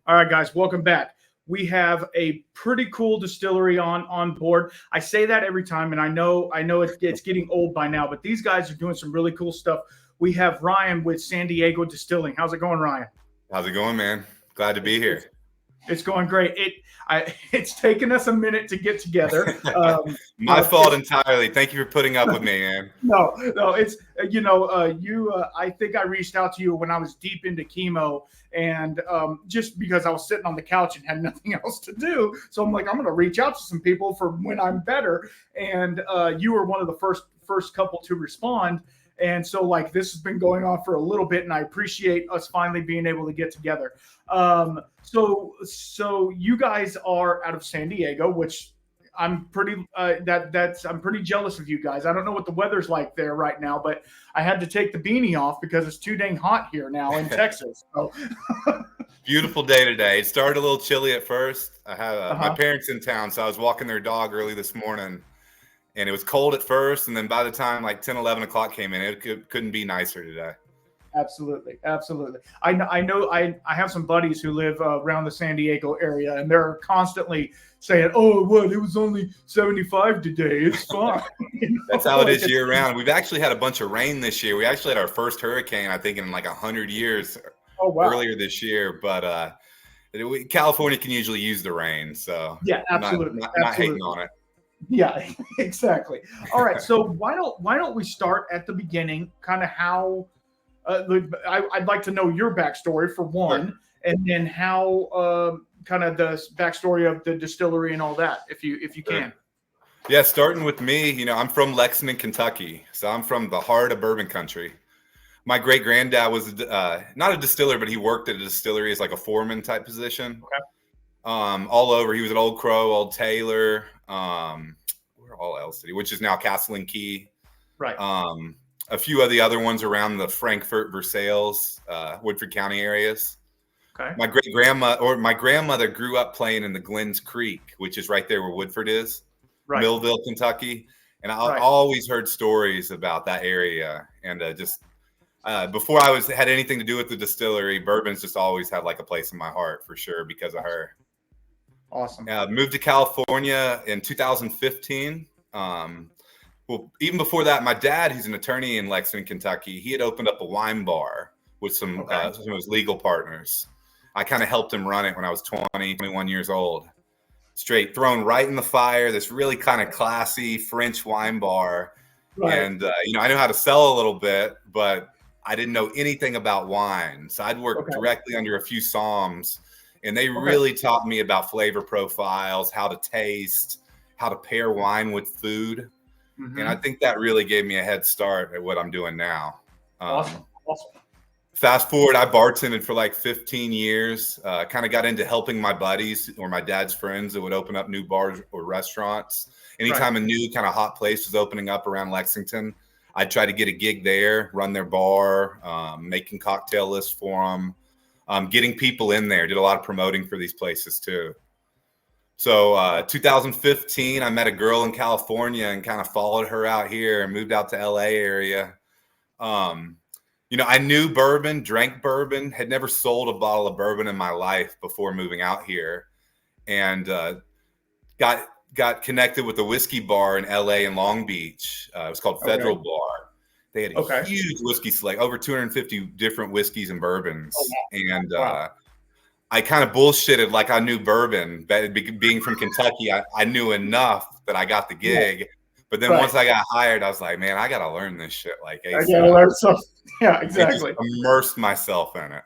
All right, guys, welcome back. We have a pretty cool distillery on board. I say that every time, and I know it's getting old by now, but these guys are doing some really cool stuff. We have Ryan with San Diego Distilling. How's it going, Ryan? How's it going, man? Glad to be here. It's going great. It's taken us a minute to get together. My fault entirely. Thank you for putting up with me, man. No, it's I think I reached out to you when I was deep into chemo, and just because I was sitting on the couch and had nothing else to do, so I'm like, I'm going to reach out to some people for when I'm better, and you were one of the first couple to respond. And so, like, this has been going on for a little bit, and I appreciate us finally being able to get together. So you guys are out of San Diego, which I'm pretty I'm pretty jealous of you guys. I don't know what the weather's like there right now, but I had to take the beanie off because it's too dang hot here now in Texas. So. Beautiful day today. It started a little chilly at first. I had my parents in town, so I was walking their dog early this morning. And it was cold at first, and then by the time like 10, 11 o'clock came in, it couldn't be nicer today. Absolutely. I know I have some buddies who live around the San Diego area, and they're constantly saying, "Oh, what? It was only 75 today. It's fine." That's how it is year round. We've actually had a bunch of rain this year. We actually had our first hurricane, I think, in like 100 years earlier this year. But California can usually use the rain, so yeah, absolutely. Not hating on it. Yeah, exactly. All right, so why don't we start at the beginning, kind of how I'd like to know your backstory for one, and then how kind of the backstory of the distillery and all that, if you can. Yeah, starting with me, I'm from Lexington, Kentucky, so I'm from the heart of bourbon country. My great granddad was not a distiller, but he worked at a distillery as like a foreman type position. Okay. All over. He was at Old Crow, Old Taylor, where all else did he? Which is now Castle and Key. Right. A few of the other ones around the Frankfort, Versailles, Woodford County areas. Okay. My grandmother grew up playing in the Glens Creek, which is right there where Woodford is, right. Millville, Kentucky. And I always heard stories about that area. And before I had anything to do with the distillery, bourbon's just always had like a place in my heart for sure because of her. Awesome. Moved to California in 2015. Well, even before that, my dad, he's an attorney in Lexington, Kentucky. He had opened up a wine bar with some of his legal partners. I kind of helped him run it when I was 21 years old. Straight thrown right in the fire, this really kind of classy French wine bar. Right. And, I know how to sell a little bit, but I didn't know anything about wine. So I'd work directly under a few somms, and they really taught me about flavor profiles, how to taste, how to pair wine with food. Mm-hmm. And I think that really gave me a head start at what I'm doing now. Awesome. Fast forward, I bartended for like 15 years, kind of got into helping my buddies or my dad's friends that would open up new bars or restaurants. Anytime a new kind of hot place was opening up around Lexington, I'd try to get a gig there, run their bar, making cocktail lists for them, getting people in there. Did a lot of promoting for these places too. So 2015, I met a girl in California and kind of followed her out here and moved out to LA area. I knew bourbon, drank bourbon, had never sold a bottle of bourbon in my life before moving out here, and got connected with a whiskey bar in LA and Long Beach. It was called Federal Bar. They had a huge whiskey select, over 250 different whiskeys and bourbons. Oh, wow. And I kind of bullshitted like I knew bourbon. Being from Kentucky, I knew enough that I got the gig. Yeah. But then once I got hired, I was like, man, I got to learn this shit. Like, I got to learn something. Yeah, exactly. I just immersed myself in it.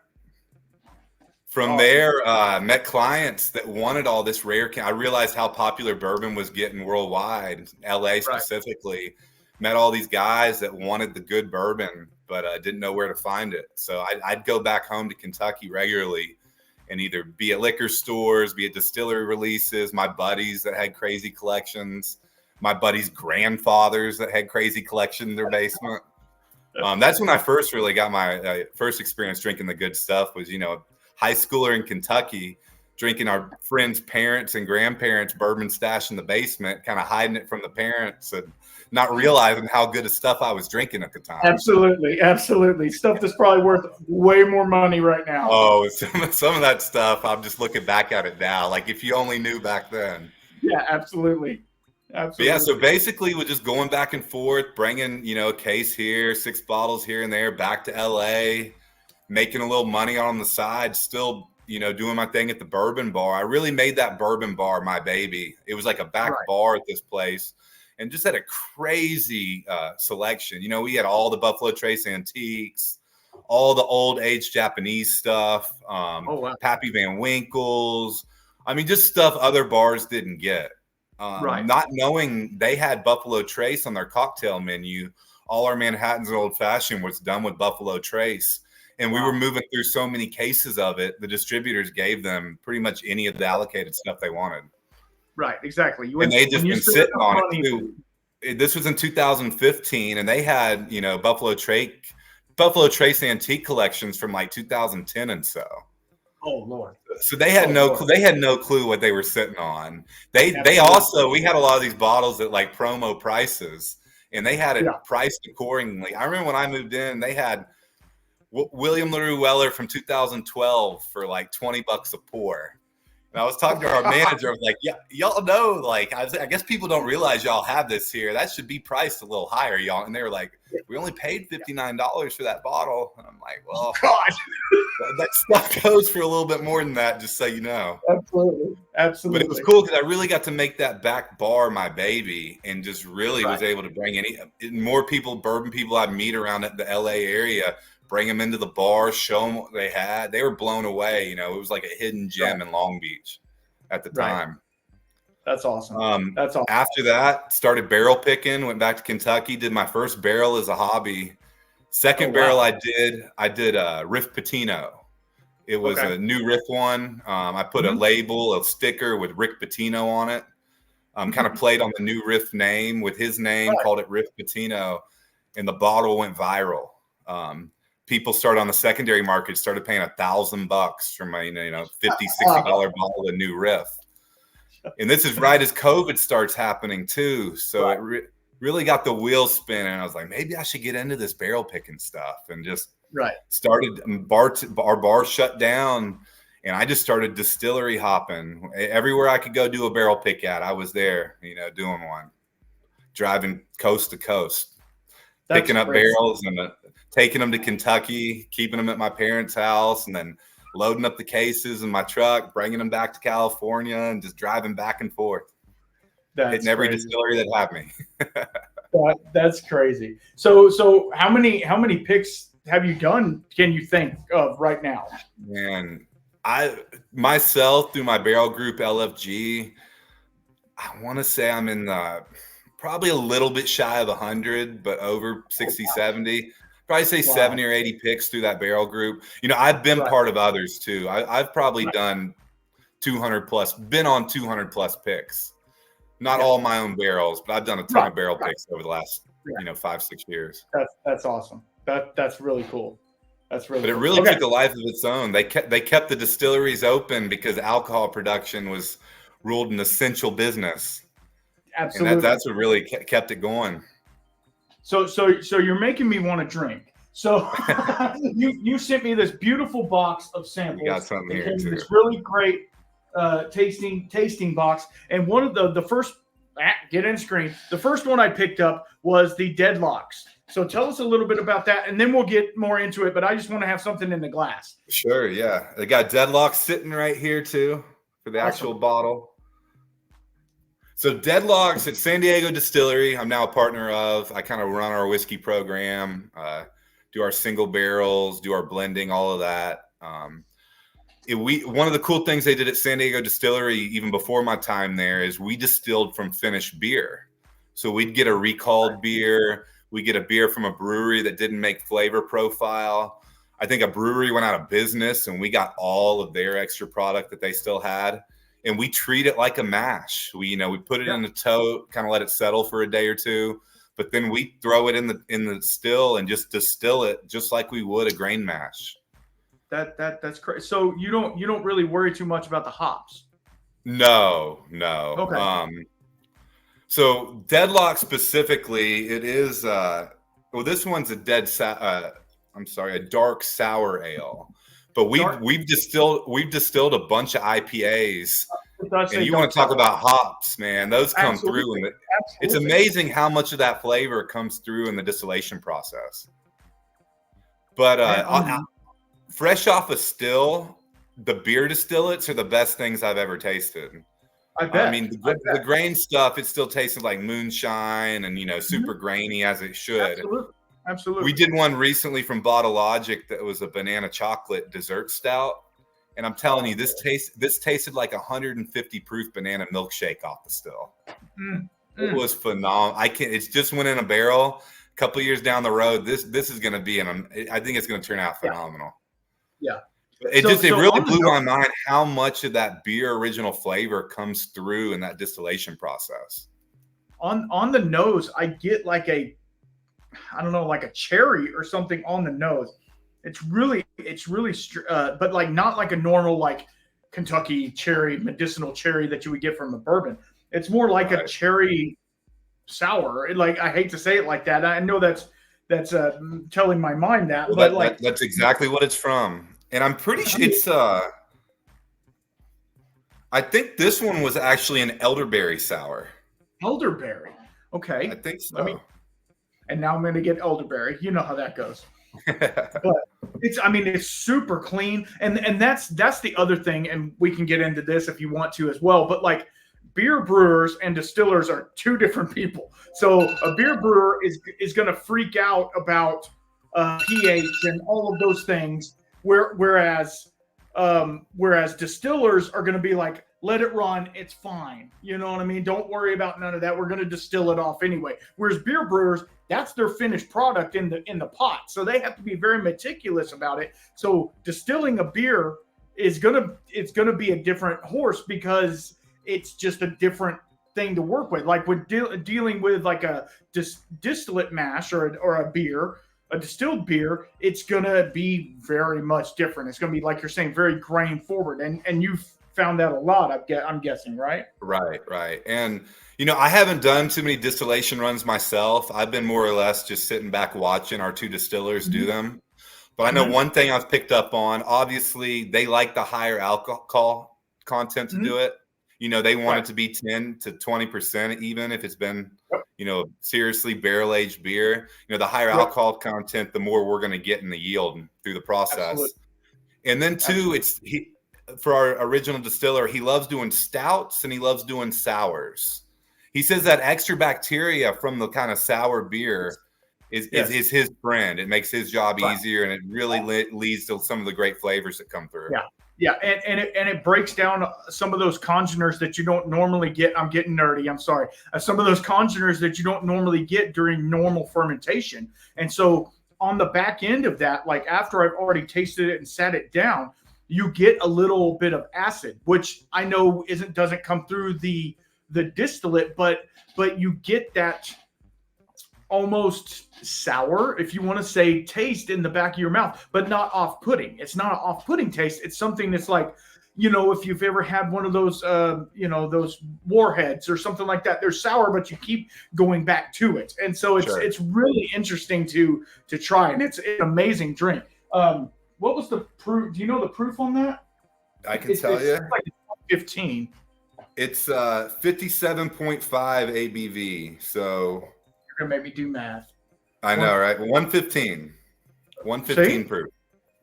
From there, met clients that wanted all this rare. I realized how popular bourbon was getting worldwide, LA specifically. Met all these guys that wanted the good bourbon, but didn't know where to find it. So I'd go back home to Kentucky regularly and either be at liquor stores, be at distillery releases, my buddies that had crazy collections, my buddies' grandfathers that had crazy collections in their basement. That's when I first really got my first experience drinking the good stuff was, high schooler in Kentucky, drinking our friends' parents and grandparents' bourbon stash in the basement, kind of hiding it from the parents and not realizing how good of stuff I was drinking at the time. Absolutely. Stuff that's probably worth way more money right now. Oh, some of that stuff, I'm just looking back at it now. Like if you only knew back then. Yeah, absolutely. But yeah, so basically we're just going back and forth, bringing, a case here, 6 bottles here and there, back to LA, making a little money on the side, still, doing my thing at the bourbon bar. I really made that bourbon bar my baby. It was like a back bar at this place, and just had a crazy selection. We had all the Buffalo Trace antiques, all the old age Japanese stuff, Pappy Van Winkles. I mean, just stuff other bars didn't get. Not knowing they had Buffalo Trace on their cocktail menu. All our Manhattans and Old Fashioned was done with Buffalo Trace. And we were moving through so many cases of it, the distributors gave them pretty much any of the allocated stuff they wanted. Right, exactly. And they just been sitting on it too. This was in 2015, and they had, Buffalo Trace antique collections from like 2010 and so. Oh Lord! So they had no clue what they were sitting on. They also, we had a lot of these bottles at like promo prices, and they had it priced accordingly. I remember when I moved in, they had William LaRue Weller from 2012 for like $20 a pour. And I was talking to our manager. I was like, "Yeah, y'all know, like, I guess people don't realize y'all have this here. That should be priced a little higher, y'all." And they were like, "We only paid $59 for that bottle." And I'm like, "Well, God, that stuff goes for a little bit more than that, just so you know." Absolutely. But it was cool because I really got to make that back bar my baby, and just really was able to bring more people, bourbon people I'd meet around the LA area. Bring them into the bar, show them what they had. They were blown away. It was like a hidden gem in Long Beach at the time. That's awesome. That's awesome. After that, started barrel picking, went back to Kentucky, did my first barrel as a hobby. Second barrel I did Riff Pitino. It was a new Riff one. I put a label, a sticker with Rick Pitino on it. Kind of played on the new Riff name with his name, called it Riff Pitino, and the bottle went viral. People started on the secondary market, started paying $1,000 for my, $50, $60 bottle of new Riff. And this is right as COVID starts happening too. So it really got the wheels spinning. I was like, maybe I should get into this barrel picking stuff, and just started. Our bar shut down, and I just started distillery hopping everywhere I could go do a barrel pick at. I was there, doing one, driving coast to coast, picking up barrels and taking them to Kentucky, keeping them at my parents' house, and then loading up the cases in my truck, bringing them back to California, and just driving back and forth. Hitting every distillery that had me. That's crazy. So how many picks have you done, can you think of right now? Man, I myself, through my barrel group LFG, I want to say I'm in the probably a little bit shy of 100, but over 60, 70. Probably say 70 or 80 picks through that barrel group. I've been part of others too. I've probably done 200 plus, been on 200 plus picks. Not all my own barrels, but I've done a ton of barrel picks over the last 5-6 years. That's awesome. That's really cool. But it really took a life of its own. They kept the distilleries open because alcohol production was ruled an essential business. Absolutely. And that's what really kept it going. So you're making me want to drink. So you sent me this beautiful box of samples. You got something here too. This really great tasting box. And one of the first get in screen. The first one I picked up was the Deadlocks. So tell us a little bit about that, and then we'll get more into it. But I just want to have something in the glass. Sure, yeah. They got Deadlocks sitting right here too for the actual bottle. So Deadlocks at San Diego Distillery, I'm now a partner of. I kind of run our whiskey program, do our single barrels, do our blending, all of that. One of the cool things they did at San Diego Distillery, even before my time there, is we distilled from finished beer. So we'd get a recalled beer. We get a beer from a brewery that didn't make flavor profile. I think a brewery went out of business, and we got all of their extra product that they still had. And we treat it like a mash. We put it in a tote, kind of let it settle for a day or two, but then we throw it in the still and just distill it just like we would a grain mash. That's crazy. So you don't really worry too much about the hops. No. Okay. So Deadlock specifically, it is this one's a dark sour ale. But we've distilled a bunch of IPAs. And you want to talk about hops, man. Those come through. And it's amazing how much of that flavor comes through in the distillation process. But fresh off a still, the beer distillates are the best things I've ever tasted. I bet. I mean, the grain stuff, it still tasted like moonshine and, super grainy as it should. Absolutely. We did one recently from Bottle Logic that was a banana chocolate dessert stout. And I'm telling you, this tasted like 150 proof banana milkshake off the still. It was phenomenal. It's just went in a barrel. A couple of years down the road, this is going to be I think it's going to turn out phenomenal. Yeah. It really blew my mind how much of that beer original flavor comes through in that distillation process. On the nose, I get like a cherry or something on the nose. It's really, but like not like a normal like Kentucky cherry, medicinal cherry that you would get from a bourbon. It's more like a cherry sour. I hate to say it like that. I know that's telling my mind that, well, but that's exactly what it's from. And I'm pretty sure it's I think this one was actually an elderberry sour. Elderberry. Okay. I think so. And now I'm going to get elderberry. You know how that goes. But it's super clean. And that's the other thing. And we can get into this if you want to as well. But like beer brewers and distillers are two different people. So a beer brewer is going to freak out about pH and all of those things. Whereas distillers are going to be like, let it run, it's fine. You know what I mean? Don't worry about none of that. We're going to distill it off anyway. Whereas beer brewers, that's their finished product in the pot, so they have to be very meticulous about it. So distilling a beer it's gonna be a different horse because it's just a different thing to work with. Like when dealing with like a distillate mash or a beer. A distilled beer, it's gonna be very much different. It's gonna be, like you're saying, very grain forward, and you've found that a lot. I'm guessing, right? Right. And I haven't done too many distillation runs myself. I've been more or less just sitting back watching our two distillers do them. But I know one thing I've picked up on. Obviously, they like the higher alcohol content to do it. They want it to be 10 to 20%, even if it's been seriously barrel-aged beer. The higher alcohol content, the more we're going to get in the yield through the process. Absolutely. And then too, for our original distiller, he loves doing stouts and he loves doing sours. He says that extra bacteria from the kind of sour beer is his friend. It makes his job easier, and it really leads to some of the great flavors that come through. Yeah, and it breaks down some of those congeners that you don't normally get. I'm getting nerdy. I'm sorry. Some of those congeners that you don't normally get during normal fermentation. And so on the back end of that, like after I've already tasted it and sat it down, you get a little bit of acid, which I know doesn't come through the distillate, but you get that almost sour, if you want to say, taste in the back of your mouth, but not off-putting. It's not an off-putting taste. It's something that's like, if you've ever had one of those, those warheads or something like that, they're sour, but you keep going back to it. And so it's really interesting to try, and it's an amazing drink. What was the proof? Do you know the proof on that? I can tell you. It's like 15. It's 57.5 ABV. So you're gonna make me do math. I know, right? 115 proof.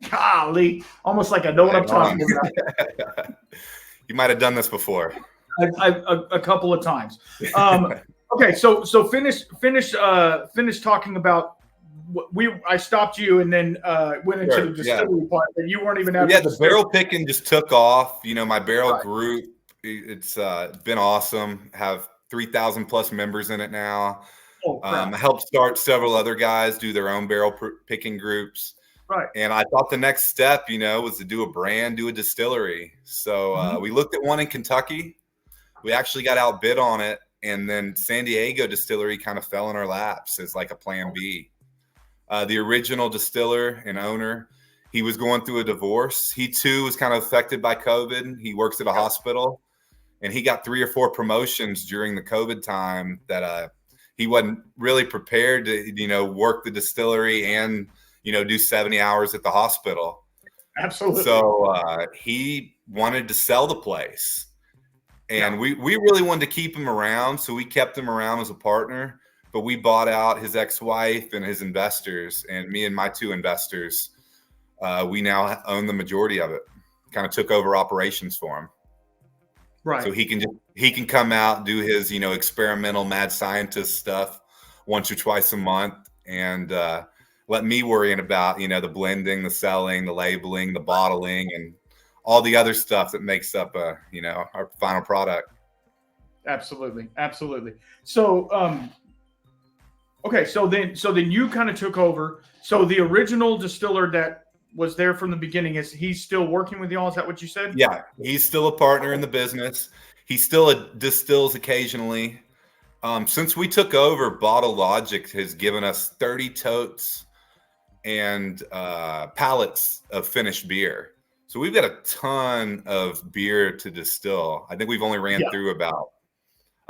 Golly, almost like I know what I'm talking about. You might have done this before. A couple of times. Okay, so finish talking about. I stopped you and then went into the distillery part, but you weren't even having. Yeah, the barrel picking just took off. My barrel group, it's been awesome. Have 3,000 plus members in it now. I helped start several other guys do their own barrel picking groups. Right. And I thought the next step, was to do a distillery. So we looked at one in Kentucky. We actually got outbid on it. And then San Diego Distillery kind of fell in our laps as like a plan B. The original distiller and owner, he was going through a divorce. He too was kind of affected by COVID. He works at a hospital. and he got 3 or 4 promotions during the COVID time that he wasn't really prepared to, work the distillery and, do 70 hours at the hospital. Absolutely. So he wanted to sell the place. And we really wanted to keep him around. So we kept him around as a partner. But we bought out his ex-wife and his investors. And me and my 2 investors, we now own the majority of it. Kind of took over operations for him. Right. So he can come out, do his, experimental mad scientist stuff once or twice a month, and let me worry about, the blending, the selling, the labeling, the bottling, and all the other stuff that makes up, our final product. Absolutely. Absolutely. So, okay. So then you kind of took over. So the original distiller that was there from the beginning, he's still working with y'all? Is that what you said? Yeah, he's still a partner in the business. He still distills occasionally. Since we took over, Bottle Logic has given us 30 totes and pallets of finished beer. So we've got a ton of beer to distill. I think we've only ran through about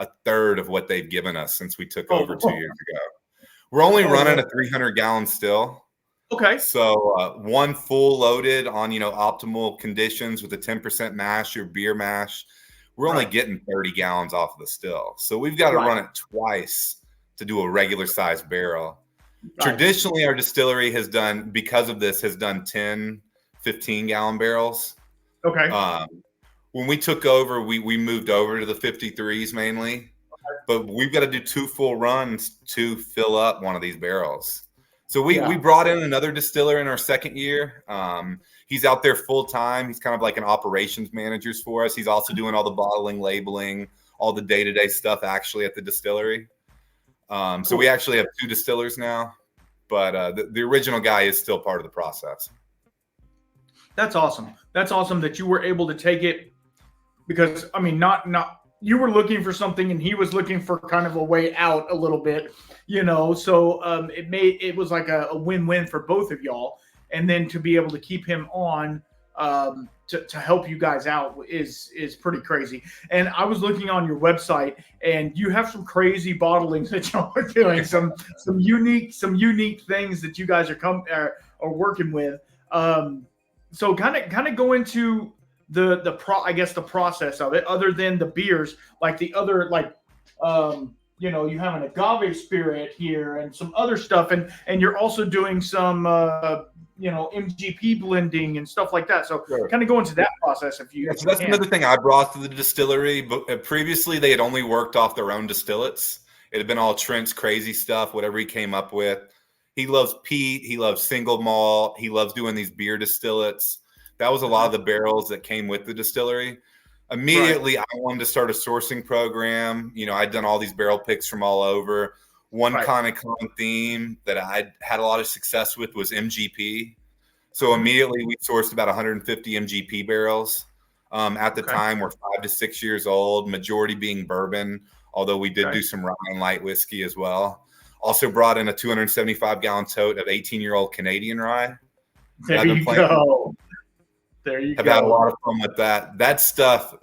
a third of what they've given us since we took over 2 years ago. We're only running a 300-gallon still. Okay. So one full loaded on, optimal conditions with a 10% mash or beer mash, we're only getting 30 gallons off of the still. So we've got to run it twice to do a regular size barrel. Traditionally, our distillery has done 10, 15 gallon barrels. Okay. When we took over, we moved over to the 53s mainly, but we've got to do 2 full runs to fill up one of these barrels. So we brought in another distiller in our second year. He's out there full time. He's kind of like an operations manager for us. He's also doing all the bottling, labeling, all the day-to-day stuff actually at the distillery. So we actually have 2 distillers now, but the original guy is still part of the process. That's awesome. That's awesome that you were able to take it, because I mean, not you were looking for something and he was looking for kind of a way out a little bit, so it was like a win-win for both of y'all. And then to be able to keep him on to help you guys out is pretty crazy. And I was looking on your website, and you have some crazy bottlings that y'all are doing, some unique things that you guys are working with. So kind of go into the process of it, other than the beers, like the other, like, you have an agave spirit here and some other stuff. And you're also doing some, MGP blending and stuff like that. So kind of go into that process if you. So that's another thing I brought to the distillery. But previously they had only worked off their own distillates. It had been all Trent's crazy stuff, whatever he came up with. He loves peat. He loves single malt. He loves doing these beer distillates. That was a lot of the barrels that came with the distillery. Immediately, I wanted to start a sourcing program. I'd done all these barrel picks from all over. One kind of common theme that I had a lot of success with was MGP. So immediately we sourced about 150 MGP barrels. At the time, we're 5 to 6 years old, majority being bourbon, although we did do some rye and light whiskey as well. Also brought in a 275-gallon tote of 18-year-old Canadian rye. There you go. I've had a lot of fun with that. That stuff,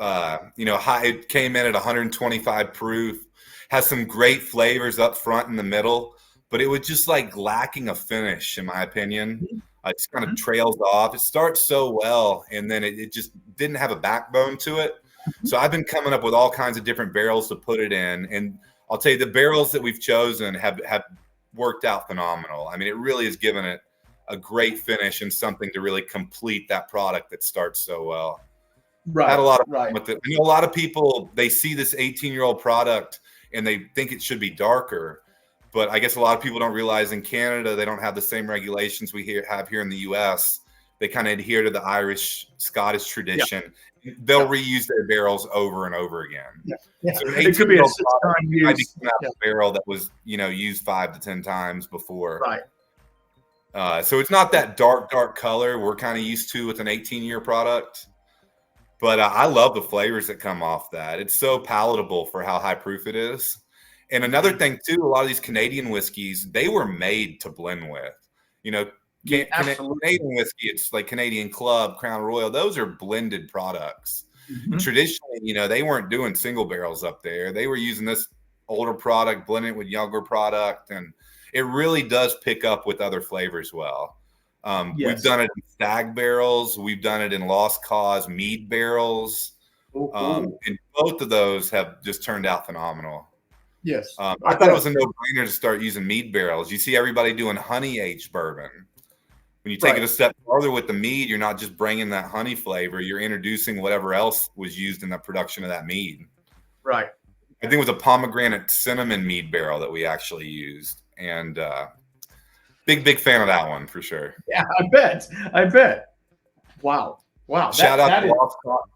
it came in at 125 proof, has some great flavors up front and the middle, but it was just like lacking a finish, in my opinion. It just kind of trails off. It starts so well, and then it just didn't have a backbone to it. So I've been coming up with all kinds of different barrels to put it in. And I'll tell you, the barrels that we've chosen have worked out phenomenal. I mean, it really has given it a great finish and something to really complete that product that starts so well. I had a lot of fun with it. A lot of people, they see this 18-year-old product and they think it should be darker. But I guess a lot of people don't realize in Canada, they don't have the same regulations we have here in the U.S. They kind of adhere to the Irish, Scottish tradition. Yeah. They'll reuse their barrels over and over again. Yeah. So it could be a 6-time use. Barrel that was, used 5 to 10 times before. Right. So it's not that dark color we're kind of used to with an 18-year product. But I love the flavors that come off that. It's so palatable for how high proof it is. And another thing, too, a lot of these Canadian whiskeys, they were made to blend with. Absolutely. Canadian whiskey, it's like Canadian Club, Crown Royal. Those are blended products. Mm-hmm. Traditionally, they weren't doing single barrels up there. They were using this older product, blending it with younger product, and it really does pick up with other flavors well. We've done it in stag barrels. We've done it in Lost Cause mead barrels. And both of those have just turned out phenomenal. Yes. I thought it was a no-brainer to start using mead barrels. You see everybody doing honey-aged bourbon. When you take it a step further with the mead, you're not just bringing that honey flavor. You're introducing whatever else was used in the production of that mead. Right. I think it was a pomegranate cinnamon mead barrel that we actually used. And big fan of that one for sure. Yeah, I bet. Wow. Shout out to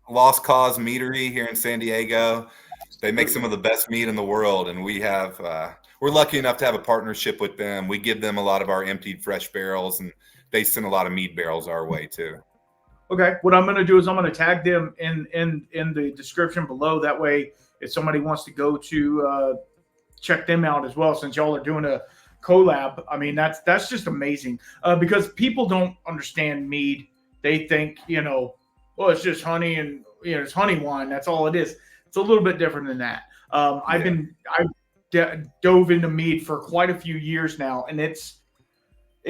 Lost Cause Meadery here in San Diego. They make some of the best mead in the world, and we're lucky enough to have a partnership with them. We give them a lot of our emptied fresh barrels, and they send a lot of mead barrels our way too. Okay, what I'm going to do is I'm going to tag them in the description below. That way, if somebody wants to go to check them out as well, since y'all are doing a collab, I mean that's just amazing because people don't understand mead. They think well, it's just honey and it's honey wine. That's all it is. It's a little bit different than that. I've dove into mead for quite a few years now, and it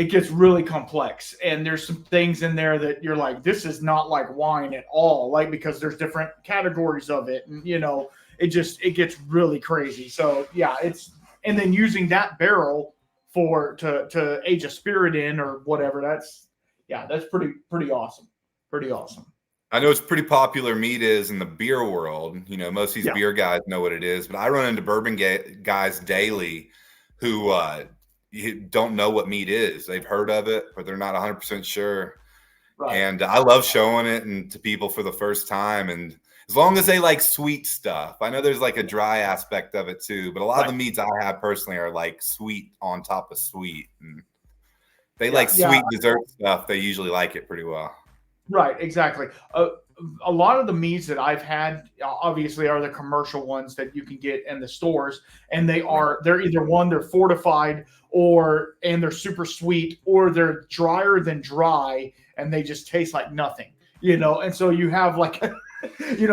gets really complex. And there's some things in there that you're like, this is not like wine at all, like because there's different categories of it, and it gets really crazy. So yeah, and then using that barrel to age a spirit in or whatever. That's pretty awesome. Pretty awesome. I know it's pretty popular mead is in the beer world. Most of these beer guys know what it is, but I run into bourbon guys daily who don't know what mead is. They've heard of it, but they're not 100% sure. Right. And I love showing it to people for the first time. And as long as they like sweet stuff, I know there's like a dry aspect of it too, but a lot of the meads I have personally are like sweet on top of sweet. And they like sweet dessert stuff. They usually like it pretty well. Right, exactly. A lot of the meads that I've had, obviously, are the commercial ones that you can get in the stores, and they're either they're fortified, and they're super sweet, or they're drier than dry, and they just taste like nothing, And so you have like,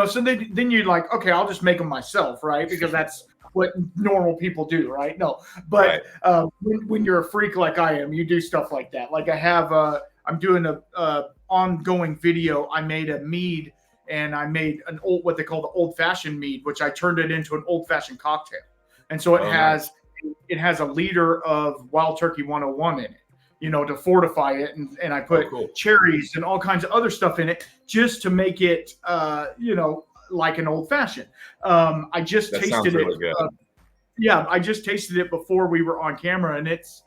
so then you're like, okay, I'll just make them myself, right? Because that's what normal people do, right? No, but when you're a freak like I am, you do stuff like that. Like I have, I'm doing a ongoing video. I made a mead, and I made what they call the old-fashioned mead, which I turned it into an old-fashioned cocktail. And so it has a liter of Wild Turkey 101 in it, to fortify it, and I put cherries and all kinds of other stuff in it just to make it like an old-fashioned. I just tasted it. Really good. I just tasted it before we were on camera, and it's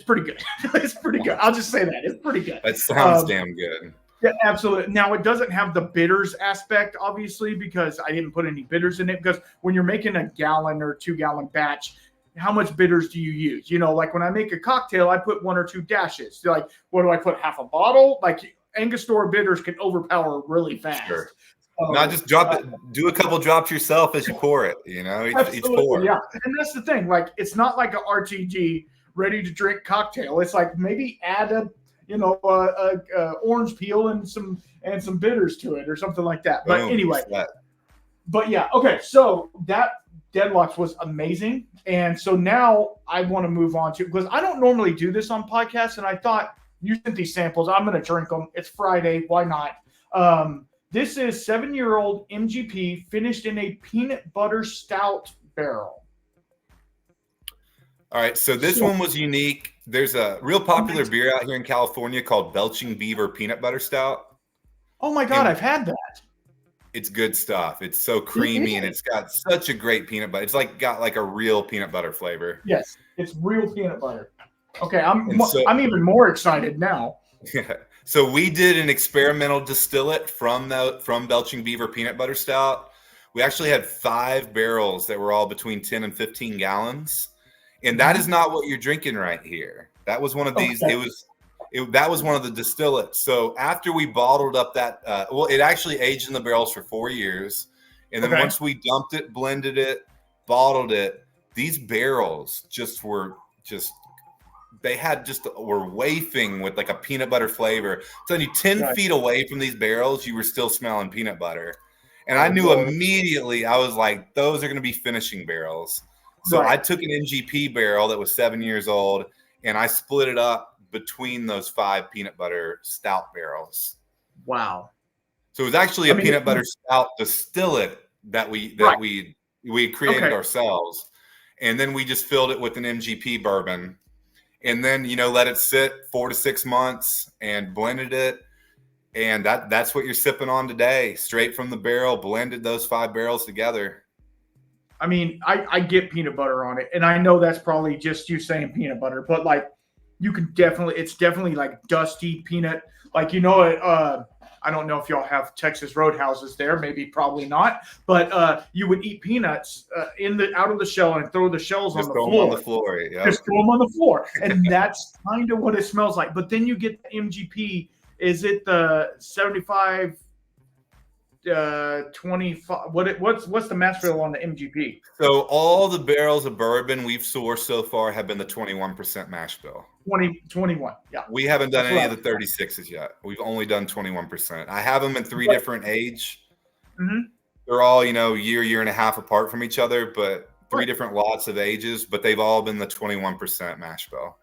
pretty good. It's pretty good. I'll just say that. It's pretty good. That sounds damn good. Yeah, absolutely. Now, it doesn't have the bitters aspect, obviously, because I didn't put any bitters in it. Because when you're making a gallon or 2-gallon batch, how much bitters do you use? Like when I make a cocktail, I put 1 or 2 dashes. So like, what do I put? Half a bottle? Like Angostura bitters can overpower really fast. Sure. Not just drop it. Do a couple drops yourself as you pour it. Each pour. Yeah, and that's the thing. Like, it's not like a RTG ready to drink cocktail. It's like maybe add a orange peel and some bitters to it or something like that. But anyway, okay. So that Deadlocks was amazing, and so now I want to move on to, because I don't normally do this on podcasts, and I thought you sent these samples. I'm going to drink them. It's Friday. Why not? This is 7-year-old MGP finished in a peanut butter stout barrel. All right, so this one was unique. There's a real popular beer out here in California called Belching Beaver Peanut Butter Stout. Oh my God, I've had that. It's good stuff. It's so creamy, and it's got such a great peanut butter. It's got like a real peanut butter flavor. Yes, it's real peanut butter. Okay, I'm even more excited now. Yeah. So we did an experimental distillate from Belching Beaver Peanut Butter Stout. We actually had 5 barrels that were all between 10 and 15 gallons. And that is not what you're drinking right here. That was one of these. Okay. That was one of the distillates. So after we bottled up that, it actually aged in the barrels for 4 years. And then once we dumped it, blended it, bottled it, these barrels were they were wafting with like a peanut butter flavor. I'm telling you, 10 feet away from these barrels, you were still smelling peanut butter. And I knew immediately, I was like, those are going to be finishing barrels. So I took an MGP barrel that was 7 years old, and I split it up between those 5 peanut butter stout barrels. Wow. So it was actually a peanut butter stout distillate that we created ourselves. And then we just filled it with an MGP bourbon. And then, let it sit 4 to 6 months and blended it. And that's what you're sipping on today. Straight from the barrel, blended those 5 barrels together. I mean, I get peanut butter on it. And I know that's probably just you saying peanut butter. But, like, you can it's definitely like dusty peanut. Like, I don't know if y'all have Texas Roadhouses there, maybe probably not, but you would eat peanuts out of the shell and throw the shells on the floor. On the floor, yeah. Just throw them on the floor, and that's kind of what it smells like. But then you get the MGP. Is it the 75? 25. What's the mash bill on the MGP? So all the barrels of bourbon we've sourced so far have been the 21% mash bill. 21. Yeah. We haven't done any of the 36s yet. We've only done 21%. I have them in 3 different age. Mm-hmm. They're all, year and a half apart from each other, but 3 different lots of ages, but they've all been the 21% mash bill.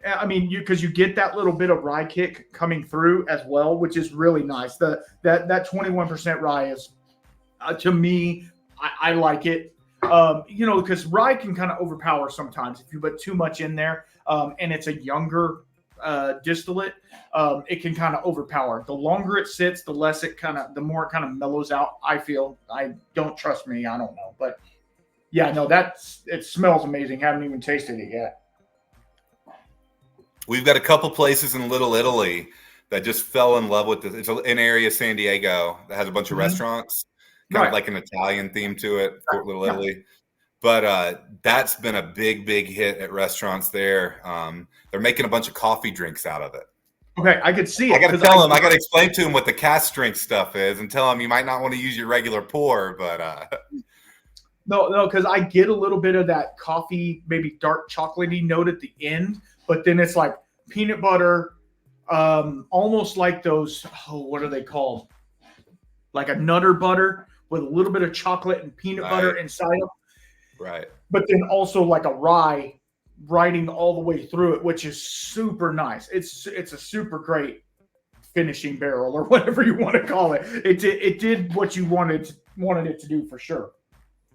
I mean, because you get that little bit of rye kick coming through as well, which is really nice. That 21% rye is, to me, I like it. Because rye can kind of overpower sometimes if you put too much in there, and it's a younger distillate. It can kind of overpower. The longer it sits, the more it kind of mellows out. I feel. I don't trust me. I don't know, but yeah, no, it smells amazing. Haven't even tasted it yet. We've got a couple places in Little Italy that just fell in love with this. It's an area, San Diego, that has a bunch of restaurants, kind of like an Italian theme to it, Fort Little Italy. But that's been a big, big hit at restaurants there. They're making a bunch of coffee drinks out of it. Okay, I could see it. I got to tell them, I got to explain to them what the cast drink stuff is and tell them you might not want to use your regular pour, but... No, because I get a little bit of that coffee, maybe dark chocolatey note at the end, but then it's like peanut butter, almost like those, what are they called? Like a Nutter butter with a little bit of chocolate and peanut butter inside them. Right. But then also like a rye riding all the way through it, which is super nice. It's a super great finishing barrel or whatever you want to call it. It did what you wanted it to do for sure.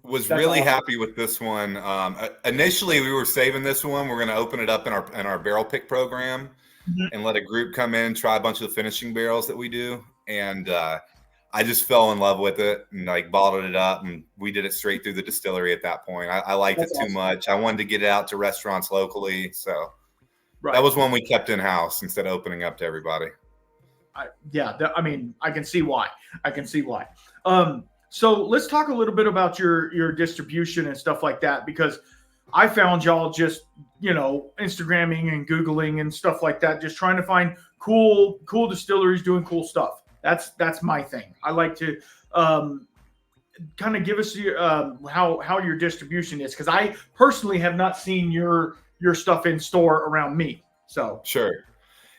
Was really happy with this one. Initially, we were saving this one. We're going to open it up in our barrel pick program and let a group come in, try a bunch of the finishing barrels that we do. And I just fell in love with it and like bottled it up, and we did it straight through the distillery at that point. I liked it too much. I wanted to get it out to restaurants locally. So that was one we kept in-house instead of opening up to everybody. I can see why. So let's talk a little bit about your distribution and stuff like that, because I found y'all just, Instagramming and Googling and stuff like that, just trying to find cool distilleries doing cool stuff. That's my thing. I like to kind of give us how your distribution is, because I personally have not seen your stuff in store around me. So sure.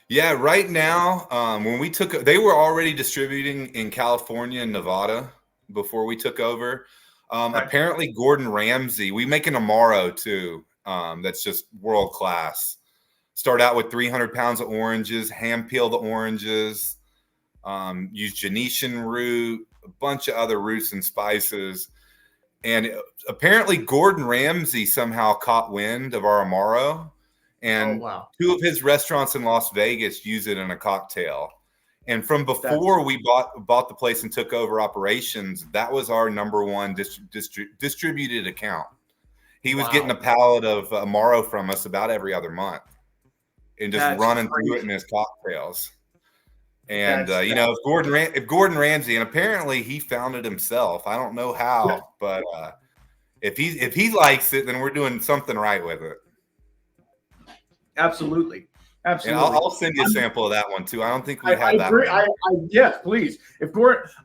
Yeah, right now, when they were already distributing in California and Nevada before we took over. Apparently Gordon Ramsay, we make an Amaro too. That's just world class. Start out with 300 pounds of oranges, hand peel the oranges, use Genetian root, a bunch of other roots and spices. And apparently Gordon Ramsay somehow caught wind of our Amaro, and 2 of his restaurants in Las Vegas use it in a cocktail. And from before we bought the place and took over operations, that was our number one distributed account. He was getting a pallet of Amaro from us about every other month and just running through it in his cocktails. And, if Gordon Ramsay, and apparently he found it himself. I don't know how, but if he likes it, then we're doing something right with it. Absolutely. And I'll send you a sample of that one too. I don't think we have that. Agree. Yes, please.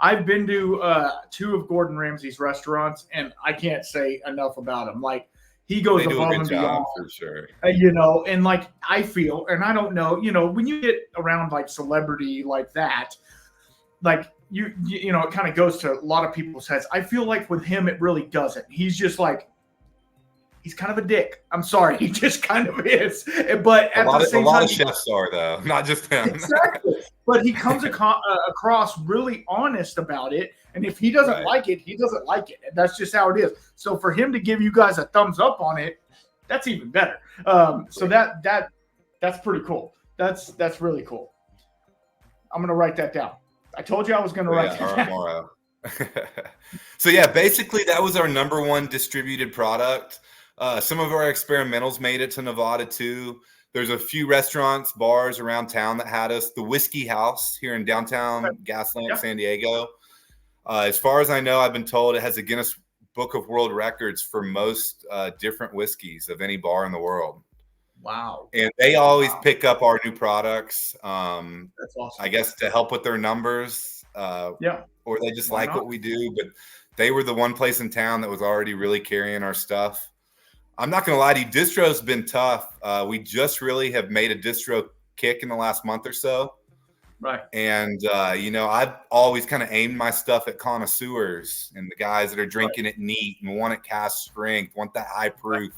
I've been to 2 of Gordon Ramsay's restaurants, and I can't say enough about him. Like, he goes They do a above good and job beyond. for sure. You know, and like I feel, and I don't know, you know, when you get around like celebrity like that, like you know, it kind of goes to a lot of people's heads. I feel like with him, it really doesn't. He's just like, he's kind of a dick. I'm sorry, he just kind of is. But at the same time, a lot of chefs are though, not just him. Exactly. But he comes across really honest about it. And if he doesn't like it, he doesn't like it. And that's just how it is. So for him to give you guys a thumbs up on it, that's even better. So that's pretty cool. That's really cool. I'm gonna write that down. I told you I was gonna write that down. Tomorrow. So yeah, basically that was our number one distributed product. Some of our experimentals made it to Nevada too. There's a few restaurants, bars around town that had us. The Whiskey House here in downtown Gaslamp, San Diego. As far as I know, I've been told it has a Guinness Book of World Records for most different whiskeys of any bar in the world. Wow. And they always pick up our new products. That's awesome. I guess to help with their numbers. Or they just like what we do. But they were the one place in town that was already really carrying our stuff. I'm not going to lie to you. Distro's been tough. We just really have made a distro kick in the last month or so. Right. And, you know, I've always kind of aimed my stuff at connoisseurs and the guys that are drinking it neat and want it cast strength, want that high proof,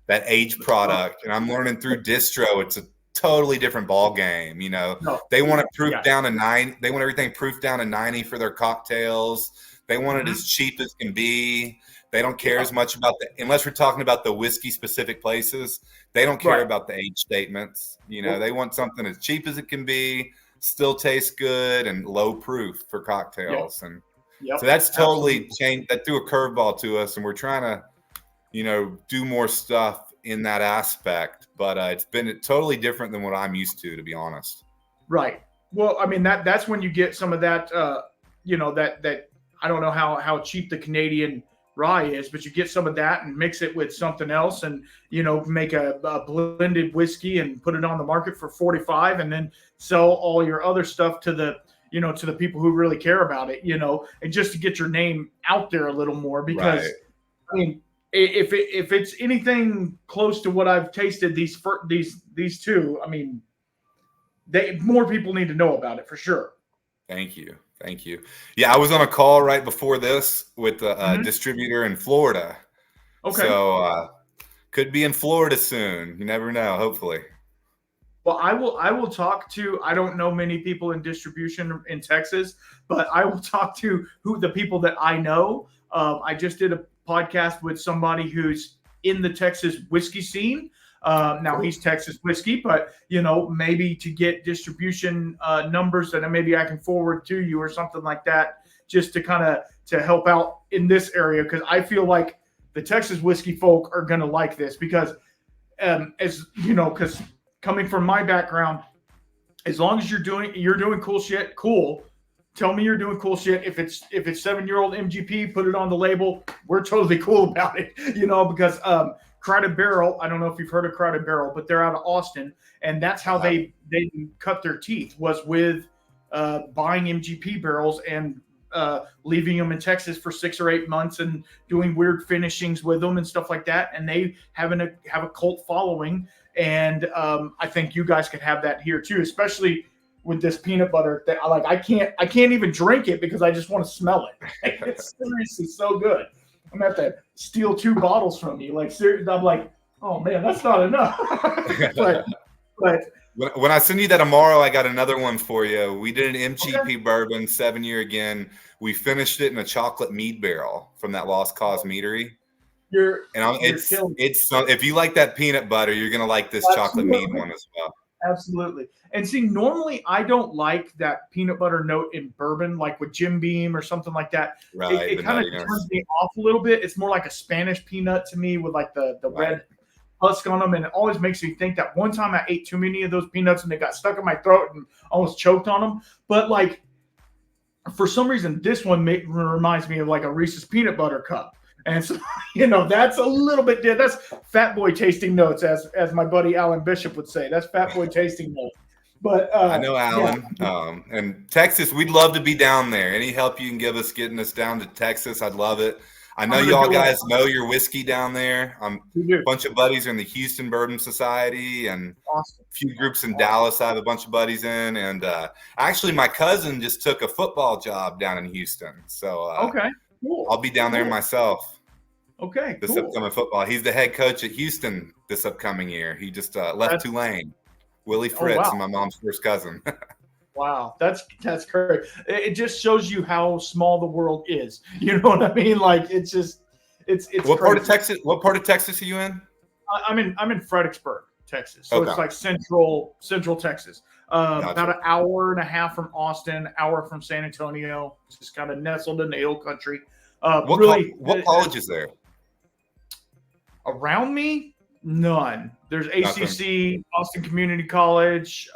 that aged product. And I'm learning through distro, it's a totally different ball game. You know, they want it proof down to 9. They want everything proof down to 90 for their cocktails. They want it as cheap as can be. They don't care as much about unless we're talking about the whiskey specific places. They don't care about the age statements. You know, they want something as cheap as it can be, still tastes good, and low proof for cocktails. And so that's totally changed. That threw a curveball to us, and we're trying to, you know, do more stuff in that aspect. But it's been totally different than what I'm used to be honest. Right. Well, I mean that's when you get some of that. You know, that I don't know how cheap the Canadian rye is, but you get some of that and mix it with something else and, you know, make a blended whiskey and put it on the market for $45 and then sell all your other stuff to the, you know, to the people who really care about it, you know, and just to get your name out there a little more because I mean, if it's anything close to what I've tasted these two, I mean, more people need to know about it for sure. Thank you. Yeah, I was on a call right before this with a distributor in Florida. Okay. So could be in Florida soon. You never know, hopefully. Well, I will talk to, I don't know many people in distribution in Texas, but I will talk to the people that I know. I just did a podcast with somebody who's in the Texas whiskey scene. Now he's Texas whiskey, but you know, maybe to get distribution numbers that maybe I can forward to you or something like that, just to kind of to help out in this area. Cause I feel like the Texas whiskey folk are going to like this because as you know, cause coming from my background, as long as you're doing cool shit, cool. Tell me you're doing cool shit. If it's 7-year-old MGP, put it on the label. We're totally cool about it, you know, because Crowded Barrel, I don't know if you've heard of Crowded Barrel, but they're out of Austin, and that's how they cut their teeth was with buying MGP barrels and leaving them in Texas for 6 or 8 months and doing weird finishings with them and stuff like that. And they have a cult following, and I think you guys could have that here too, especially with this peanut butter that I can't even drink it because I just want to smell it. It's seriously so good. I'm gonna have to steal 2 bottles from you. Like, seriously, I'm like, oh man, that's not enough. but when I send you that tomorrow, I got another one for you. We did an MGP bourbon, 7-year again. We finished it in a chocolate mead barrel from that Lost Cause meadery. If you like that peanut butter, you're gonna like this chocolate mead one as well. Absolutely. And see, normally I don't like that peanut butter note in bourbon, like with Jim Beam or something like that. Right. It kind of turns me off a little bit. It's more like a Spanish peanut to me with like the red husk on them. And it always makes me think that one time I ate too many of those peanuts and they got stuck in my throat and almost choked on them. But like, for some reason, this one reminds me of like a Reese's peanut butter cup. And so, you know, that's a little bit, that's fat boy tasting notes, as my buddy Alan Bishop would say. That's fat boy tasting notes. But I know Alan. Yeah. And Texas, we'd love to be down there. Any help you can give us getting us down to Texas, I'd love it. I know I'm you gonna all do guys know your whiskey down there. A We do. bunch of buddies are in the Houston Bourbon Society, and Awesome. a few groups in Dallas I have a bunch of buddies in. And actually, my cousin just took a football job down in Houston. So Okay. Cool. I'll be down there myself. Okay. This upcoming football. He's the head coach at Houston this upcoming year. He just left Tulane. Willie Fritz, and my mom's first cousin. Wow, that's great. It just shows you how small the world is. You know what I mean? Like it's What crazy. part of Texas? What part of Texas are you in? I'm in Fredericksburg, Texas. So it's like central Texas. Gotcha. About an hour and a half from Austin, hour from San Antonio. Just kind of nestled in the hill country. What college is there? Around me, none. There's ACC, Austin Community College.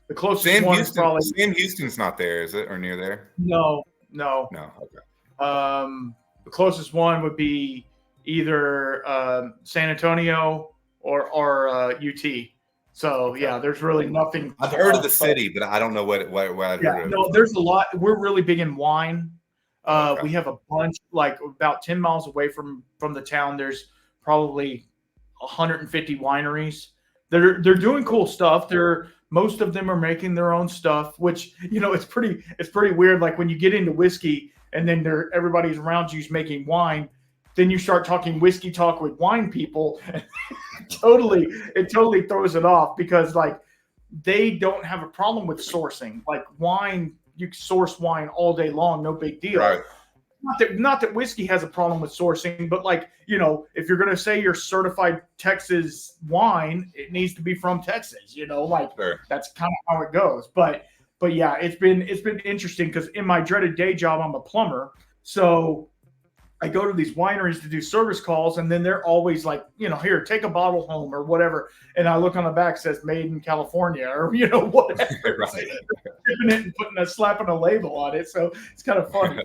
The closest one is probably Sam Houston's not there, is it, or near there? No. Okay. The closest one would be either San Antonio or UT. So yeah, there's really nothing. I've heard of the city, but I don't know what I've heard of. No, there's a lot. We're really big in wine. We have a bunch, like about 10 miles away from the town. There's probably 150 wineries. They're doing cool stuff. Most of them are making their own stuff, which, it's pretty weird. Like when you get into whiskey and then everybody's around you's making wine, then you start talking whiskey talk with wine people. And it totally throws it off because like they don't have a problem with sourcing. Like wine, you can source wine all day long, no big deal. Right. Not that whiskey has a problem with sourcing, but like, if you're going to say you're certified Texas wine, it needs to be from Texas, Sure. That's kind of how it goes. But yeah, it's been interesting because in my dreaded day job, I'm a plumber. So I go to these wineries to do service calls, and then they're always like, here, take a bottle home or whatever. And I look on the back, says made in California or, whatever. Right. Shipping it and slapping a label on it. So it's kind of funny.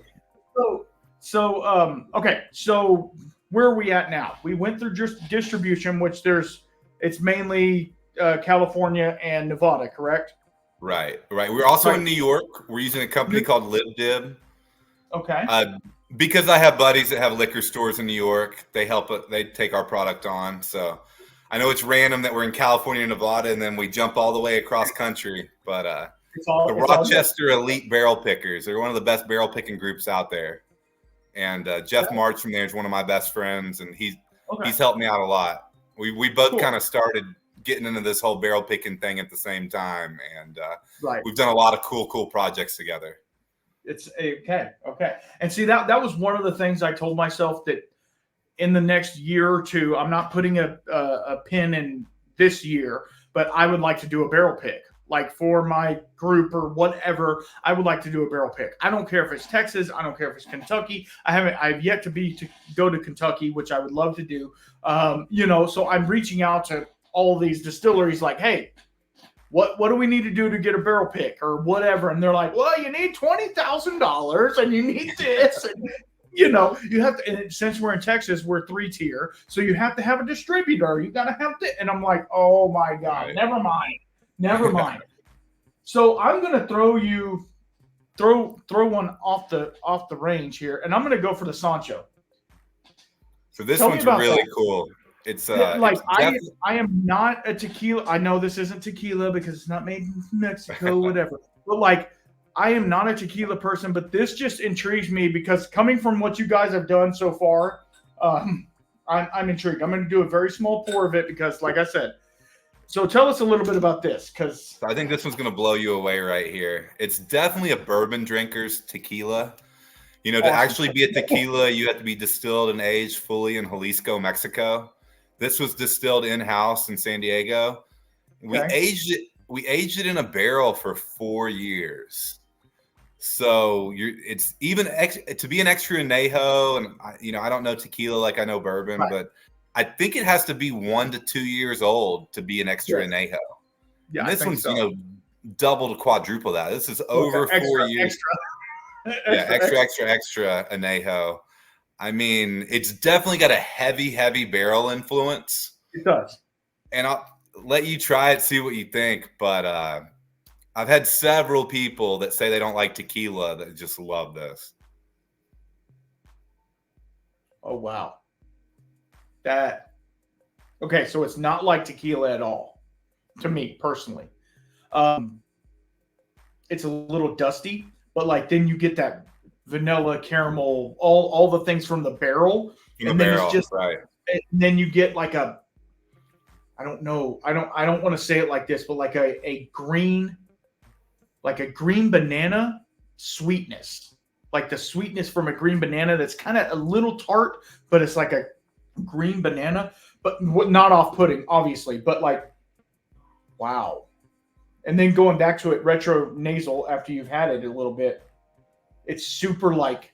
Okay. So where are we at now? We went through just distribution, which it's mainly California and Nevada, correct? Right. We're also in New York. We're using a company called LibDib. Okay. Because I have buddies that have liquor stores in New York, they take our product on. So I know it's random that we're in California and Nevada, and then we jump all the way across country. But the Rochester Elite Barrel Pickers, they're one of the best barrel picking groups out there. And Jeff March from there is one of my best friends, and he's helped me out a lot. We both kind of started getting into this whole barrel picking thing at the same time, and we've done a lot of cool projects together. It's okay. And see, that was one of the things I told myself that in the next year or two, I'm not putting a pin in this year, but I would like to do a barrel pick. Like for my group or whatever, I would like to do a barrel pick. I don't care if it's Texas. I don't care if it's Kentucky. I've yet to go to Kentucky, which I would love to do. So I'm reaching out to all these distilleries like, hey, what do we need to do to get a barrel pick or whatever? And they're like, well, you need $20,000 and you need this. And, you have to, and since we're in Texas, we're 3-tier. So you have to have a distributor. You got to have to. And I'm like, oh my God, never mind. So I'm going to throw one off the range here. And I'm going to go for the Sancho. So this one's really cool. It's I am not a tequila. I know this isn't tequila because it's not made in Mexico, whatever. But like, I am not a tequila person, but this just intrigues me because coming from what you guys have done so far, I'm intrigued. I'm going to do a very small pour of it because, like I said, so tell us a little bit about this because I think this one's going to blow you away right here. It's definitely a bourbon drinker's tequila. To actually be a tequila, you have to be distilled and aged fully in Jalisco, Mexico. This was distilled in-house in San Diego. We aged it in a barrel for 4 years. So it's even to be an extra añejo, and I don't know tequila like I know bourbon, but I think it has to be 1 to 2 years old to be an extra añejo. Yeah, and this one's double to quadruple that. This is over 4 years. Extra añejo. I mean, it's definitely got a heavy barrel influence. It does. And I'll let you try it, see what you think. But I've had several people that say they don't like tequila that just love this. Oh, wow. Okay, so it's not like tequila at all, to me personally. Um, it's a little dusty, but like then you get that vanilla, caramel, all the things from the barrel, In a and then it's barrel, just, right? and then you get like a, I don't know, I don't want to say it like this, but like a green, like a green banana sweetness, like the sweetness from a green banana that's kind of a little tart, but it's like a green banana, but not off-putting, obviously, but like, wow. And then going back to it, retro nasal after you've had it a little bit, it's super like,